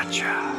Gotcha.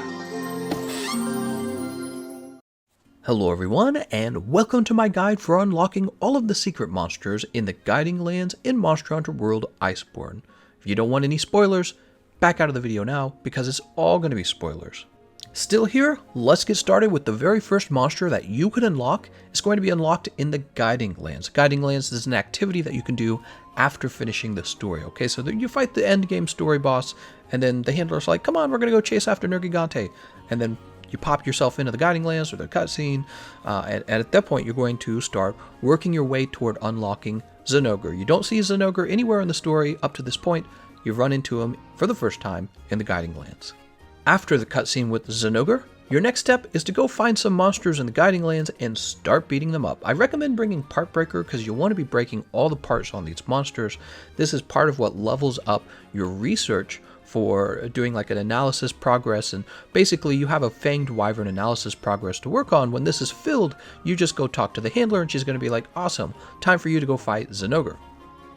Hello everyone, and welcome to my guide for unlocking all of the secret monsters in the Guiding Lands in Monster Hunter World Iceborne. If you don't want any spoilers, back out of the video now, because it's all going to be spoilers. Still here, let's get started with the very first monster that you can unlock. It's going to be unlocked in the Guiding Lands. Guiding Lands is an activity that you can do after finishing the story, okay? So you fight the end game story boss, and then the handler's like, come on, we're going to go chase after Nergigante. And then you pop yourself into the Guiding Lands or the cutscene, and at that point you're going to start working your way toward unlocking Zinogre. You don't see Zinogre anywhere in the story up to this point. You run into him for the first time in the Guiding Lands. After the cutscene with Zinogre, your next step is to go find some monsters in the Guiding Lands and start beating them up. I recommend bringing Part Breaker because you'll want to be breaking all the parts on these monsters. This is part of what levels up your research for doing like an analysis progress, and basically you have a Fanged Wyvern analysis progress to work on. When this is filled, you just go talk to the handler and she's going to be like, awesome, time for you to go fight Zinogre.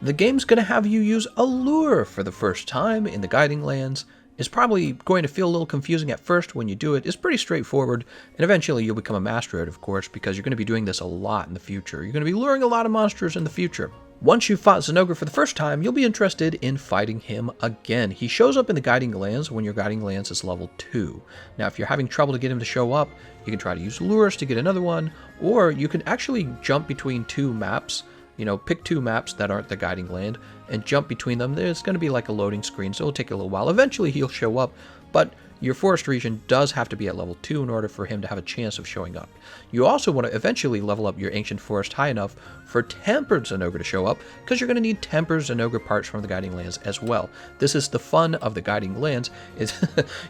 The game's going to have you use a lure for the first time in the Guiding Lands. It's probably going to feel a little confusing at first when you do it. It's pretty straightforward, and eventually you'll become a master at it, of course, because you're going to be doing this a lot in the future. You're going to be luring a lot of monsters in the future. Once you've fought Zinogre for the first time, you'll be interested in fighting him again. He shows up in the Guiding Lands when your Guiding Lands is level 2. Now, if you're having trouble to get him to show up, you can try to use lures to get another one, or you can actually jump between two maps. You know, pick two maps that aren't the Guiding Land and jump between them. There's going to be like a loading screen, so it'll take a little while. Eventually he'll show up, but your forest region does have to be at level 2 in order for him to have a chance of showing up. You also want to eventually level up your ancient forest high enough for tempered Zinogre to show up, because you're going to need tempered Zinogre parts from the Guiding Lands as well. This is the fun of the Guiding Lands, is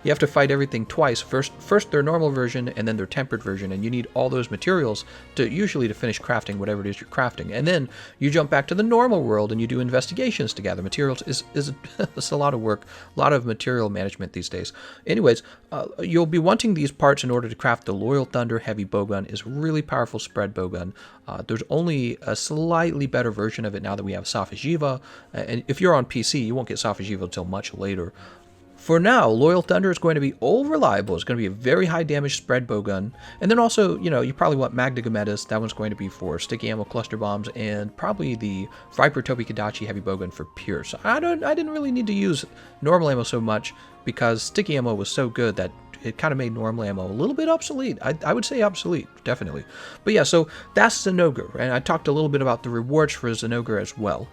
you have to fight everything twice. First their normal version and then their tempered version, and you need all those materials to usually to finish crafting whatever it is you're crafting. And then you jump back to the normal world and you do investigations to gather materials. It's a lot of work, a lot of material management these days. Anyways, you'll be wanting these parts in order to craft the Loyal Thunder heavy bowgun. Is a really powerful spread bowgun. There's only a slightly better version of it now that we have Safajiva, and if you're on PC, you won't get Safajiva until much later. For now, Loyal Thunder is going to be all reliable. It's going to be a very high damage spread bowgun. And then also, you know, you probably want Magdagometis. That one's going to be for sticky ammo cluster bombs, and probably the Viper Tobi Kadachi heavy bowgun for Pierce. I didn't really need to use normal ammo so much because sticky ammo was so good that it kind of made normal ammo a little bit obsolete. I would say obsolete, definitely. But yeah, so that's Zinogre, and I talked a little bit about the rewards for Zinogre as well.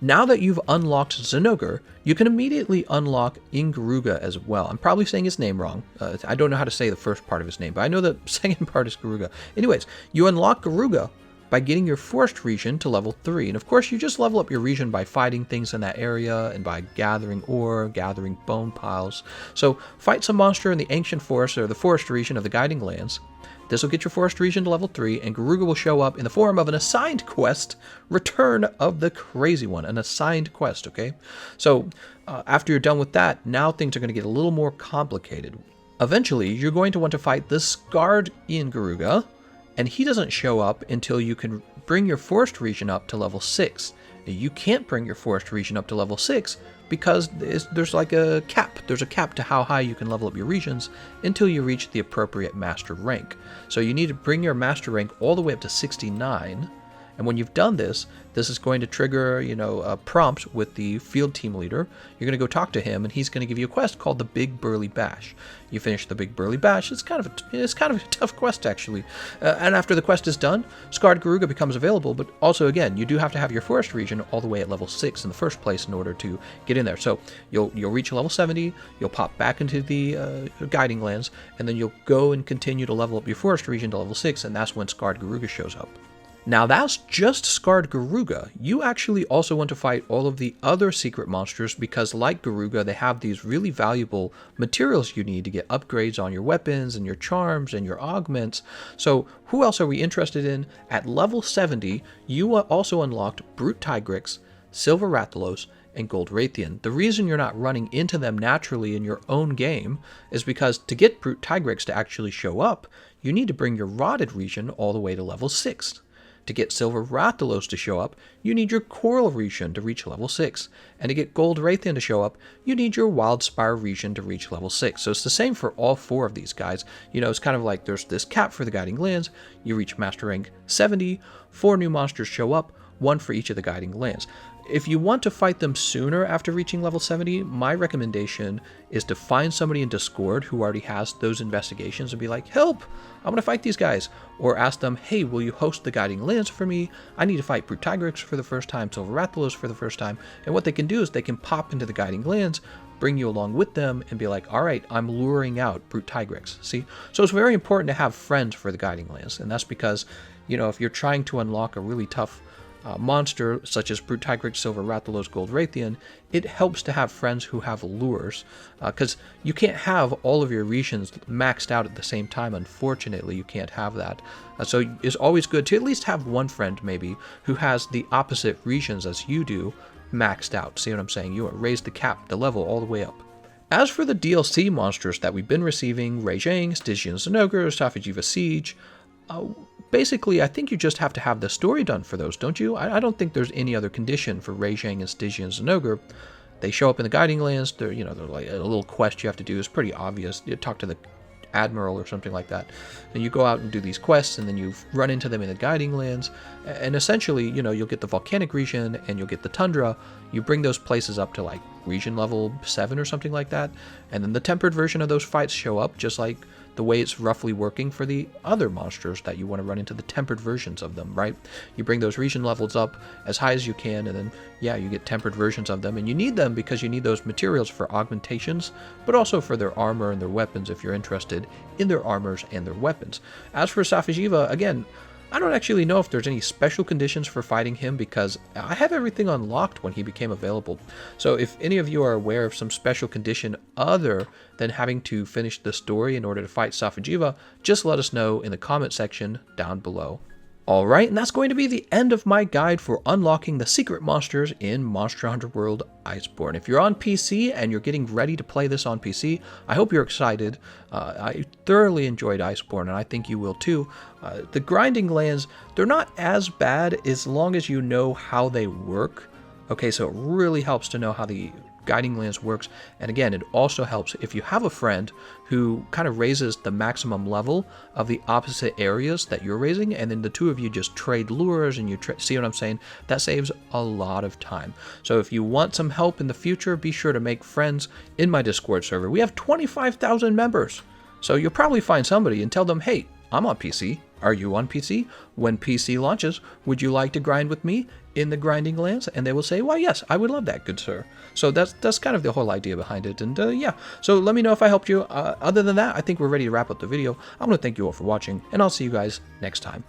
Now that you've unlocked Zinogre, you can immediately unlock Yian Guaruga as well. I'm probably saying his name wrong. I don't know how to say the first part of his name, but I know the second part is Garuga. Anyways, you unlock Garuga by getting your forest region to level 3. And of course, you just level up your region by fighting things in that area and by gathering ore, gathering bone piles. So fight some monster in the ancient forest or the forest region of the Guiding Lands. This will get your forest region to level 3, and Garuga will show up in the form of an assigned quest, Return of the Crazy One, an assigned quest, okay? So after you're done with that, now things are going to get a little more complicated. Eventually, you're going to want to fight the scarred Yian Guaruga, and he doesn't show up until you can bring your forest region up to level 6. Now, you can't bring your forest region up to level 6 because there's like a cap. There's a cap to how high you can level up your regions until you reach the appropriate master rank. So you need to bring your master rank all the way up to 69. And when you've done this, this is going to trigger, you know, a prompt with the field team leader. You're going to go talk to him, and he's going to give you a quest called the Big Burly Bash. You finish the Big Burly Bash. It's kind of a tough quest, actually. And after the quest is done, Scarred Garuga becomes available. But also, again, you do have to have your forest region all the way at level 6 in the first place in order to get in there. So you'll reach level 70. You'll pop back into the Guiding Lands, and then you'll go and continue to level up your forest region to level 6, and that's when Scarred Garuga shows up. Now that's just Scarred Garuga. You actually also want to fight all of the other secret monsters because like Garuga, they have these really valuable materials you need to get upgrades on your weapons and your charms and your augments. So who else are we interested in? At level 70, you also unlocked Brute Tigrex, Silver Rathalos, and Gold Rathian. The reason you're not running into them naturally in your own game is because to get Brute Tigrex to actually show up, you need to bring your Rotted region all the way to level 6. To get Silver Rathalos to show up, you need your Coral region to reach level 6. And to get Gold Rathian to show up, you need your Wildspire region to reach level 6. So it's the same for all 4 of these guys. You know, it's kind of like there's this cap for the Guiding Lands. You reach Master Rank 70, 4 new monsters show up, 1 for each of the Guiding Lands. If you want to fight them sooner after reaching level 70, my recommendation is to find somebody in Discord who already has those investigations and be like, help, I want to fight these guys. Or ask them, hey, will you host the Guiding Lands for me? I need to fight Brute Tigrex for the first time, Silver Rathalos for the first time. And what they can do is they can pop into the Guiding Lands, bring you along with them, and be like, all right, I'm luring out Brute Tigrex. See? So it's very important to have friends for the Guiding Lands. And that's because, you know, if you're trying to unlock a really tough monster such as Brute Tigrex, Silver Rathalos, Gold Rathian, it helps to have friends who have lures, because you can't have all of your regions maxed out at the same time. Unfortunately, you can't have that. So it's always good to at least have one friend maybe who has the opposite regions as you do maxed out. See what I'm saying? You raise the cap, the level all the way up. As for the DLC monsters that we've been receiving, Rajang, Stygian Zinogre, Safajiva Siege, basically, I think you just have to have the story done for those, don't you? I don't think there's any other condition for Rajang and Stygian Zinogre. They show up in the Guiding Lands. They're like a little quest you have to do. It's pretty obvious. You talk to the Admiral or something like that, and you go out and do these quests, and then you run into them in the Guiding Lands, and essentially, you'll get the Volcanic region and you'll get the Tundra. You bring those places up to like region level 7 or something like that, and then the tempered version of those fights show up, just like the way it's roughly working for the other monsters that you want to run into, the tempered versions of them, right? You bring those region levels up as high as you can, and then, yeah, you get tempered versions of them, and you need them because you need those materials for augmentations, but also for their armor and their weapons if you're interested in their armors and their weapons. As for Safajiva, again, I don't actually know if there's any special conditions for fighting him because I have everything unlocked when he became available. So if any of you are aware of some special condition other than having to finish the story in order to fight Safajiva, just let us know in the comment section down below. Alright, and that's going to be the end of my guide for unlocking the secret monsters in Monster Hunter World Iceborne. If you're on PC and you're getting ready to play this on PC, I hope you're excited. I thoroughly enjoyed Iceborne, and I think you will too. The grinding lands, they're not as bad as long as you know how they work. Okay, so it really helps to know how the Guiding Lands works, and again, it also helps if you have a friend who kind of raises the maximum level of the opposite areas that you're raising, and then the two of you just trade lures and you see what I'm saying? That saves a lot of time. So if you want some help in the future, be sure to make friends in my Discord server. We have 25,000 members, so you'll probably find somebody and tell them, hey, I'm on PC. Are you on PC? When PC launches, would you like to grind with me in the Grinding Lands? And they will say, well, yes, I would love that, good sir. So that's kind of the whole idea behind it. And yeah, so let me know if I helped you. Other than that, I think we're ready to wrap up the video. I'm going to thank you all for watching, and I'll see you guys next time.